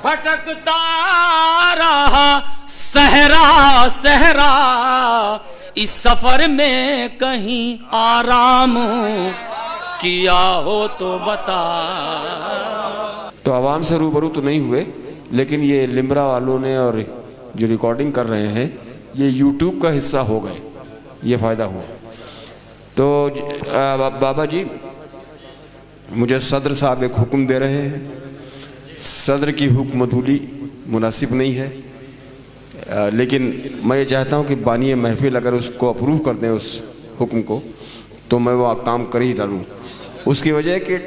भटकता रहा सहरा सहरा, इस सफर में कहीं आराम किया हो तो बता। तो आवाम से रूबरू तो नहीं हुए, लेकिन ये लिम्बरा वालों ने और जो रिकॉर्डिंग कर रहे हैं ये यूट्यूब का हिस्सा हो गए, ये फ़ायदा हुआ। तो बाबा जी, मुझे सदर साहब एक हुक्म दे रहे हैं, सदर की हुक्मदुली मुनासिब नहीं है, लेकिन मैं ये चाहता हूँ कि बानी महफिल अगर उसको अप्रूव कर दें उस हुक्म को, तो मैं वो काम कर ही डालूँ। उसकी वजह है कि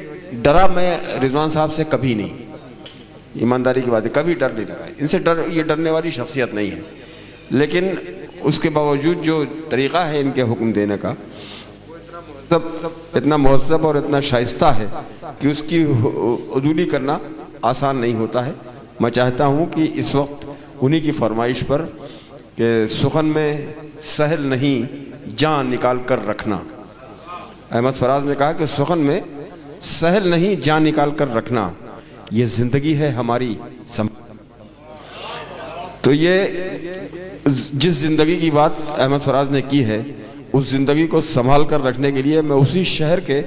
डरा मैं रिजवान साहब से कभी नहीं, ईमानदारी की बात है, कभी डर नहीं लगा इनसे। ये डरने वाली शख्सियत नहीं है, लेकिन उसके बावजूद जो तरीक़ा है इनके हुक्म देने का, सब इतना महज़्ज़ब और इतना शाइस्ता है कि उसकी अदूली करना आसान नहीं होता है। मैं चाहता हूँ कि इस वक्त उन्हीं की फरमाइश पर कि सुखन में सहल नहीं जान निकाल कर रखना, अहमद फराज ने कहा कि सुखन में सहल नहीं जान निकाल कर रखना, ये ज़िंदगी है हमारी तो ये जिस ज़िंदगी की बात अहमद फराज ने की है, उस ज़िंदगी को संभाल कर रखने के लिए मैं उसी शहर के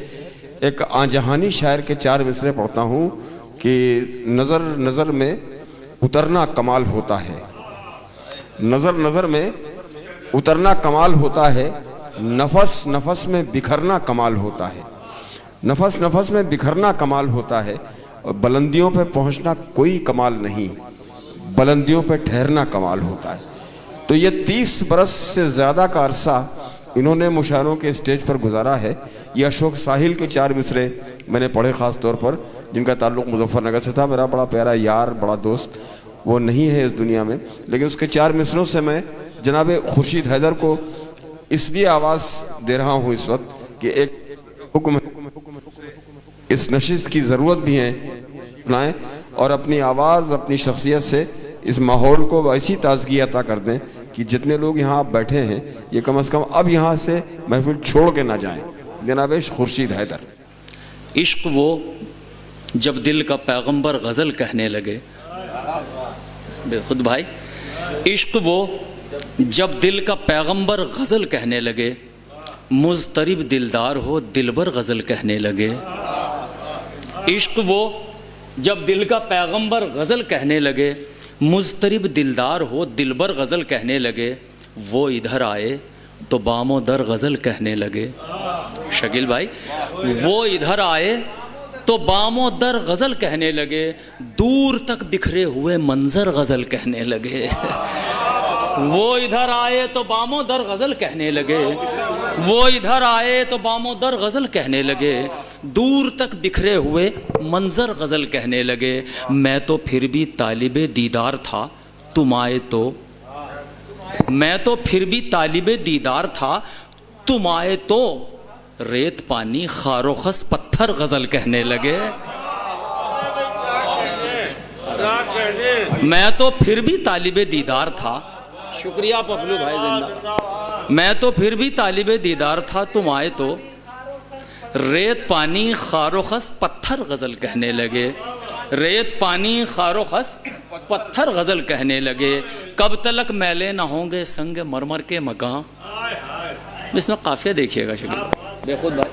एक आजहानी शायर के 4 मिसरे पढ़ता हूँ कि नज़र नज़र में उतरना कमाल होता है, नज़र नज़र में उतरना कमाल होता है, नफस नफस में बिखरना कमाल होता है, नफस नफस में बिखरना कमाल होता है, और बुलंदियों पे पहुंचना कोई कमाल नहीं, बुलंदियों पे ठहरना कमाल होता है। तो ये 30 बरस से ज़्यादा का अरसा इन्होंने मुशायरों के स्टेज पर गुजारा है। ये अशोक साहिल के 4 मिसरे मैंने पढ़े ख़ास तौर पर, जिनका ताल्लुक़ मुजफ्फरनगर से था। मेरा बड़ा प्यारा यार, बड़ा दोस्त, वो नहीं है इस दुनिया में, लेकिन उसके 4 मिसरों से मैं जनाब खुर्शीद हैदर को इसलिए आवाज़ दे रहा हूँ इस वक्त कि एक हुक्म इस नशिस्त की ज़रूरत भी है, अपनाएं और अपनी आवाज़, अपनी शख्सियत से इस माहौल को ऐसी ताज़गी अता कर दें कि जितने लोग यहाँ बैठे हैं ये कम से कम अब यहाँ से महफिल छोड़ के ना जाएं। जनाब खुर्शीद हैदर। इश्क वो जब दिल का पैगंबर गज़ल कहने लगे, खुद भाई, इश्क वो जब दिल का पैगंबर गज़ल कहने लगे, मुज़तरिब दिलदार हो दिलबर गज़ल कहने लगे। इश्क वो जब दिल का पैगंबर गज़ल कहने लगे, मुज़तरिब दिलदार हो दिलबर गज़ल कहने लगे, वो इधर आए तो बामो दर गज़ल कहने लगे। शकील भाई, वो इधर आए तो बामो दर गज़ल कहने लगे, दूर तक बिखरे हुए मंजर गज़ल कहने लगे। वो इधर आए तो बामो दर गज़ल कहने लगे, वो इधर आए तो बामो दर गज़ल कहने लगे, दूर तक बिखरे हुए मंजर गज़ल कहने लगे। मैं तो फिर भी तालिबे दीदार था, तुम आए तो, मैं तो फिर भी तालिबे दीदार था, तुम आए तो रेत पानी खारो खस पत्थर गज़ल कहने लगे। मैं तो फिर भी तालिबे दीदार था, शुक्रिया पफलू भाई जिंदा, मैं तो फिर भी तालिबे दीदार था, तुम आए तो रेत पानी खारो खस पत्थर गज़ल कहने लगे, रेत पानी खारो खस पत्थर गज़ल कहने लगे। कब तलक मैले ना होंगे संग मरमर के मकान, इसमें काफिया देखिएगा शकील बेखुद भाई,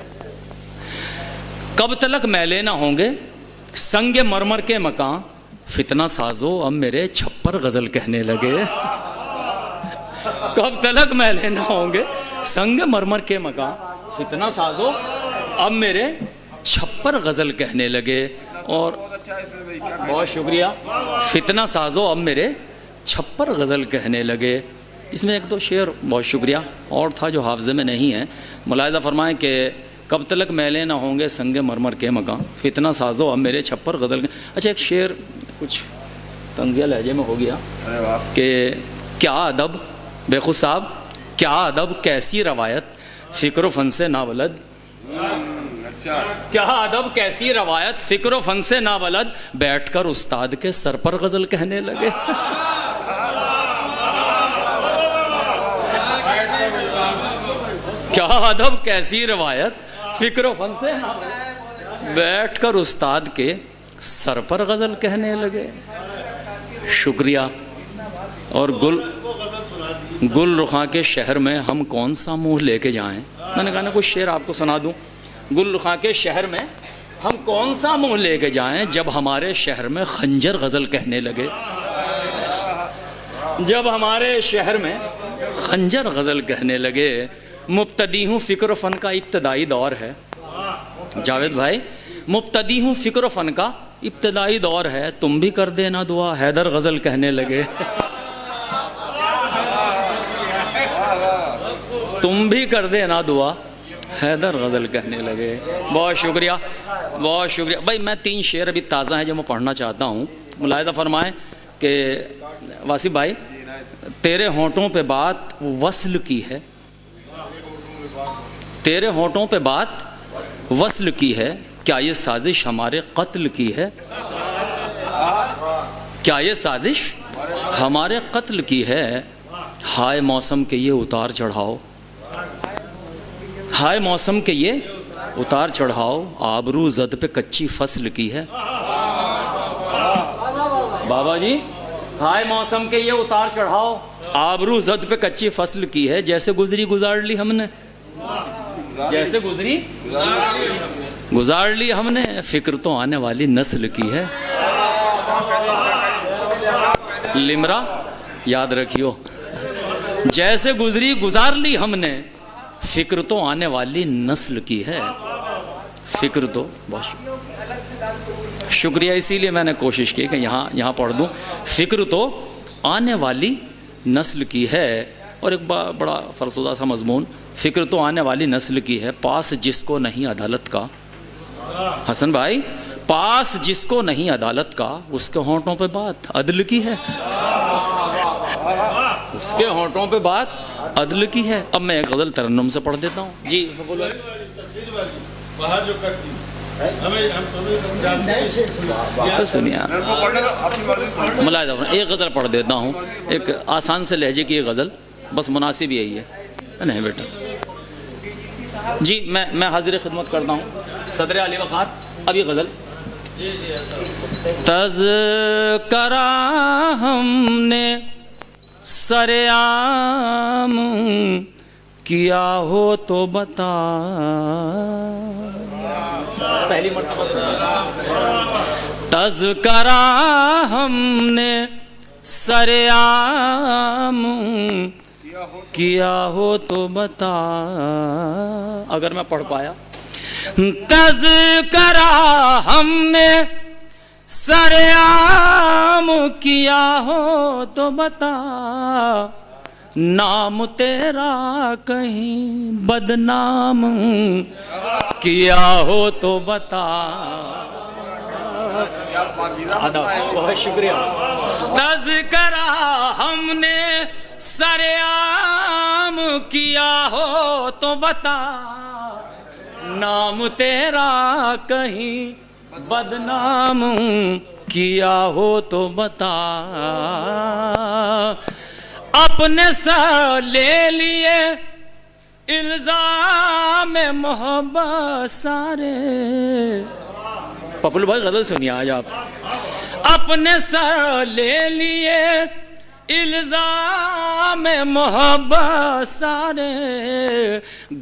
कब तलक मैले ना होंगे संग मरमर के मकान, फितना साजो अब मेरे छप्पर गज़ल कहने लगे। कब तलक मैले ना होंगे संग मरमर के मकान, फितना साजो अब मेरे छप्पर गज़ल कहने लगे। और बहुत शुक्रिया, फितना साजो अब मेरे छप्पर गज़ल कहने लगे। इसमें 1-2 शेर बहुत शुक्रिया और था जो हाफ़ज़े में नहीं है। मुलाहिज़ा फरमाएं कि कब तलक मैले ना होंगे संग मरमर के मकान, फितना साजो अब मेरे छप्पर गज़ल। अच्छा, एक शेर कुछ तंज़िया लहजे में हो गया कि क्या अदब बेखुद साहब, क्या अदब कैसी रवायत फ़िक्र फ़न से नावलद, क्या अदब कैसी रवायत फ़िक्र फ़न से नावलद, बैठकर उस्ताद के सर पर गज़ल कहने लगे। क्या अदब कैसी रवायत फ़िक्र फ़न से नावलद, बैठकर उस्ताद के सर पर गज़ल कहने लगे। शुक्रिया। और गुल रुखा के शहर में हम कौन सा मुंह लेके जाएं? मैंने कहा ना कुछ शेर आपको सुना दूं। गुल रुखा के शहर में हम कौन सा मुंह लेके जाएं जब हमारे शहर में खंजर गजल कहने लगे। जब हमारे शहर में खंजर गजल कहने लगे। मुब्तदी हूँ फ़िक्र फ़न का इब्तदाई दौर है। जावेद भाई, मुब्तदी हूँ फ़िक्र फ़न का इब्तदाई दौर है, तुम भी कर देना दुआ हैदर गजल कहने लगे। तुम भी कर देना दुआ हैदर गजल कहने लगे। बहुत शुक्रिया, बहुत शुक्रिया भाई। मैं 3 शेर अभी ताज़ा हैं जो मैं पढ़ना चाहता हूँ। मुलाहिज़ा फरमाएं कि वासिफ भाई, तेरे होंठों पे बात वस्ल की है, तेरे होंठों पे बात वस्ल की है, क्या ये साजिश हमारे कत्ल की है? क्या ये साजिश हमारे कत्ल की है? हाय मौसम के ये उतार चढ़ाओ, हाय मौसम के ये उतार चढ़ाओ, आबरू जद पे कच्ची फसल की है। बाबा जी, हाय मौसम के ये उतार चढ़ाओ, आबरू जद पे कच्ची फसल की है, जैसे गुजरी गुजार ली हमने, जैसे गुजरी गुजार ली हमने, फिक्र तो आने वाली नस्ल की है। लिमरा याद रखियो, जैसे गुजरी गुजार ली हमने, फिक्र तो आने वाली नस्ल की है। फिक्र तो बहुत शुक्रिया, इसीलिए मैंने कोशिश की कि यहाँ पढ़ दूँ। फिक्र तो आने वाली नस्ल की है। और एक बड़ा फरसुदा सा मजमून, फिक्र तो आने वाली नस्ल की है, पास जिसको नहीं अदालत का। हसन भाई, पास जिसको नहीं अदालत का, उसके होंठों पे बात अदल की है, उसके होंठों पे बात अदल की है। अब मैं एक गजल तरन्नुम से पढ़ देता हूँ। जी बोलो। बाहर जो करती सुनिए, मुलायदा एक गज़ल पढ़ देता हूँ, एक आसान से लहजे की एक गज़ल, बस मुनासिब यही है। नहीं बेटा जी, मैं हाजिर खिदमत करता हूँ सदर अली वक़ार। अब ये गज़ल, तज़करा हमने सरेआम किया हो तो बता, पहली मर्तबा तज़करा हमने सरेआम किया हो तो बता। अगर मैं पढ़ पाया, तज़करा हमने सरेआम किया हो तो बता, नाम तेरा कहीं बदनाम किया हो तो बता। बहुत शुक्रिया। तज़करा हमने सरेआम किया हो तो बता, नाम तेरा कहीं बदनाम किया हो तो बता। अपने सर ले लिए इल्जाम मोहब्बत सारे। पपुल भाई गजल सुनिए आज आप। अपने सर ले लिए इल्जाम मोहब्बत सारे,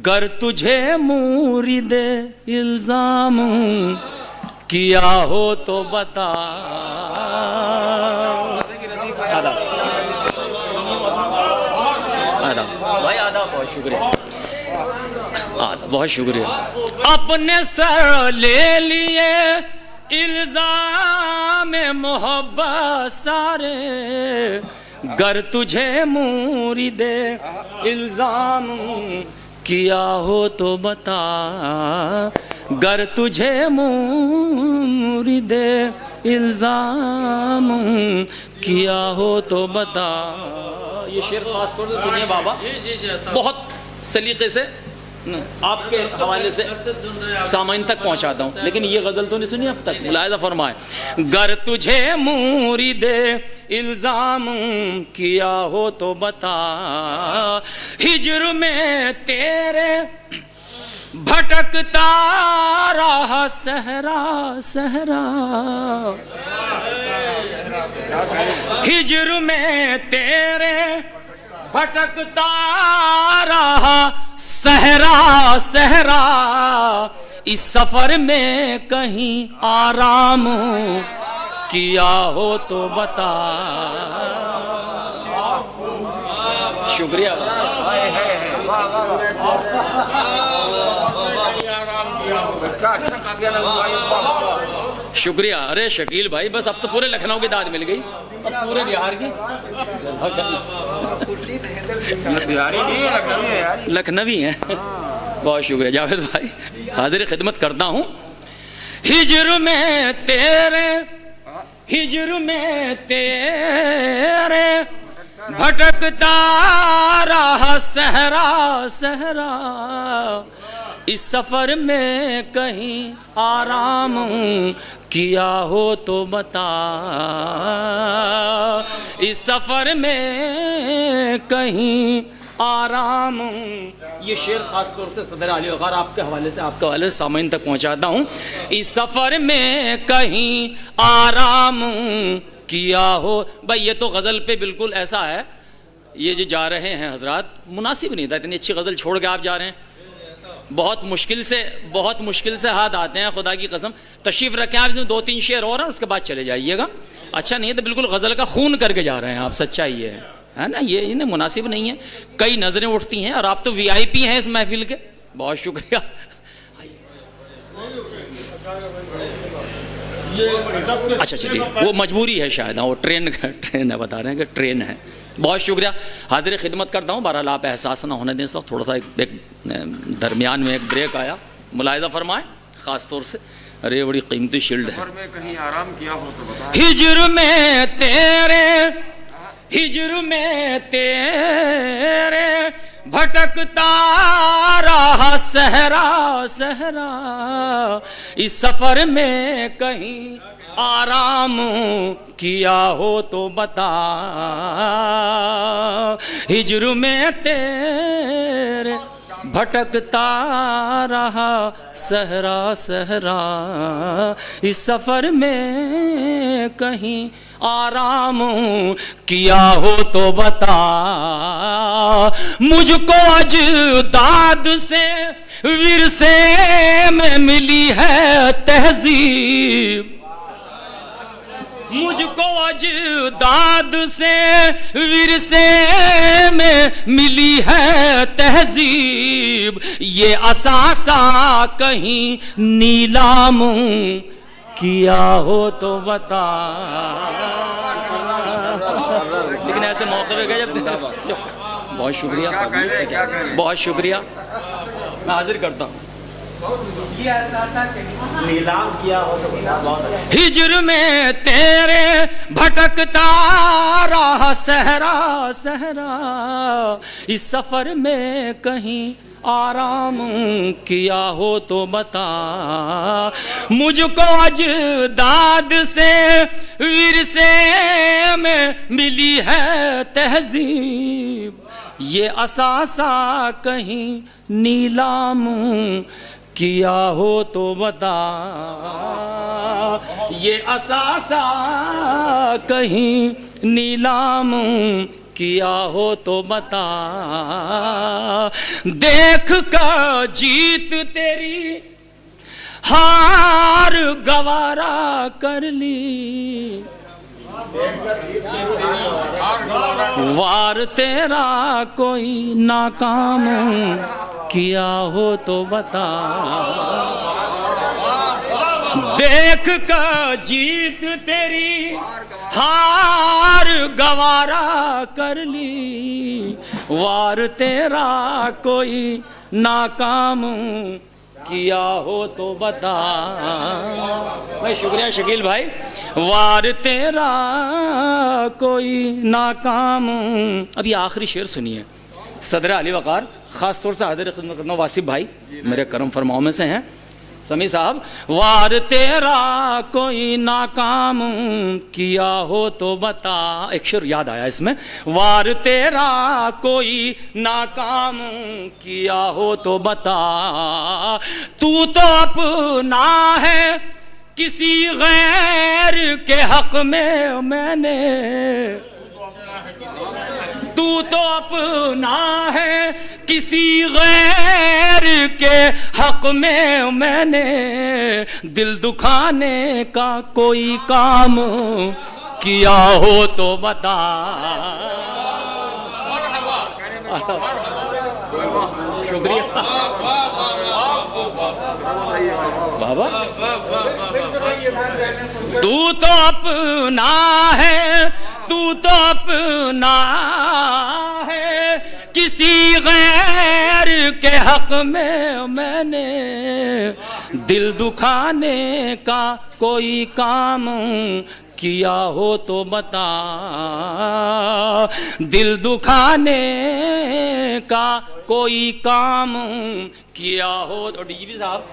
गर तुझे मुरीदे इल्जाम किया हो तो बता। भाई आदा, बहुत शुक्रिया, आदा, बहुत शुक्रिया। अपने सर ले लिए इल्जाम मोहब्बत सारे, गर तुझे मुरीदे इल्जाम किया हो तो बता, गर तुझे मुरीदे इल्जाम किया हो तो बता। ये शेर खास तौर से सुनिए बाबा, बहुत सलीके से आपके हवाले से सामाइन तक पहुंचाता हूँ, लेकिन ये गजल तो नहीं सुनी अब तक। मुलाहिज़ा फरमाए, गर तुझे मुरीदे इल्जाम किया हो तो बता, हिज्र में तेरे भटकता रहा सहरा सहरा, हिज्र में तेरे भटकता रहा सहरा सहरा, इस सफर में कहीं आराम किया हो तो बता। शुक्रिया, शुक्रिया। अरे शकील भाई, बस अब तो पूरे लखनऊ की दाद मिल गई, अब पूरे बिहार की। लखनवी है। बहुत शुक्रिया जावेद भाई, हाजिर खिदमत करता हूँ। हिज्र में तेरे, हिज्र में तेरे भटकता रहा सहरा सहरा, इस सफर में कहीं आराम किया हो तो बता। इस सफर में कहीं आराम। ये शेर खास तौर से सदर आली वक़ार आपके हवाले से, आपके हवाले से सामईन तक पहुंचाता हूँ। इस सफर में कहीं आराम किया हो। भाई ये तो गज़ल पे बिल्कुल ऐसा है, ये जो जा रहे हैं हजरात, मुनासिब नहीं था, इतनी अच्छी गज़ल छोड़ के आप जा रहे हैं। बहुत मुश्किल से हाथ आते हैं, खुदा की कसम। तशरीफ़ रखें आप, इसमें 2-3 शेर और हैं, उसके बाद चले जाइएगा। अच्छा नहीं है तो बिल्कुल गज़ल का खून करके जा रहे हैं आप, सच्चाई ये है ना, ये इन्हें मुनासिब नहीं है। कई नज़रें उठती हैं और आप तो VIP हैं इस महफिल के। बहुत शुक्रिया। अच्छा चलिए, वो मजबूरी है शायद, वो ट्रेन है, बता रहे हैं कि ट्रेन है। बहुत शुक्रिया, हाजिर खिदमत करता हूँ। बहरहाल आप एहसास ना होने दें, इस वक्त थोड़ा सा एक दरमियान में एक ब्रेक आया, मुलाहिज़ा फरमाएं ख़ास तौर से। अरे बड़ी कीमती शील्ड है। कहीं आराम किया हो तो बता। हिज्र में तेरे, हिज्र में तेरे भटकता रहा सहरा सहरा, इस सफर में कहीं आराम किया हो तो बता। हिज्र में तेरे भटकता रहा सहरा सहरा, इस सफर में कहीं आराम किया हो तो बता। मुझको अजदाद से विरसे में मिली है तहजीब, मुझको अजदाद से विरसे में मिली है तहजीब, ये असासा कहीं नीलाम किया हो तो बता। लेकिन ऐसे मौके पे गए जब बहुत शुक्रिया, बहुत शुक्रिया, मैं हाजिर करता हूँ। नीलाम किया हो तो बता। हिज्र में तेरे भटकता रहा सहरा सहरा, इस सफर में कहीं आराम किया हो तो बता। मुझको अजदाद से विरसे में मिली है तहजीब, ये असासा कहीं नीलाम किया हो तो बता। ये असासा कहीं नीलाम किया हो तो बता। देख कर जीत तेरी हार गवारा कर ली, वार तेरा कोई नाकाम किया हो तो बता। देख कर जीत तेरी हार गवारा कर ली, वार तेरा कोई नाकाम किया हो तो बता। भाई शुक्रिया शकील भाई। वार तेरा कोई नाकाम। अभी आखिरी शेर सुनिए, सदर अली वक़ार, ख़ास तौर से हाजिर खिदमत करना वासिफ भाई मेरे करम फरमाओं में से हैं, समी साहब। वार तेरा कोई नाकाम किया हो तो बता। एक शेर याद आया इसमें, वार तेरा कोई नाकाम किया हो तो बता। तू तो अपना है किसी गैर के हक में मैंने, तू तो अपना है किसी गैर के हक में मैंने दिल दुखाने का कोई काम किया हो तो बता। शुक्रिया बाबा। तू तो अपना है, तू तो अपना है किसी गैर के हक में मैंने दिल दुखाने का कोई काम किया हो तो बता। दिल दुखाने का कोई काम किया हो तो। डीजीपी साहब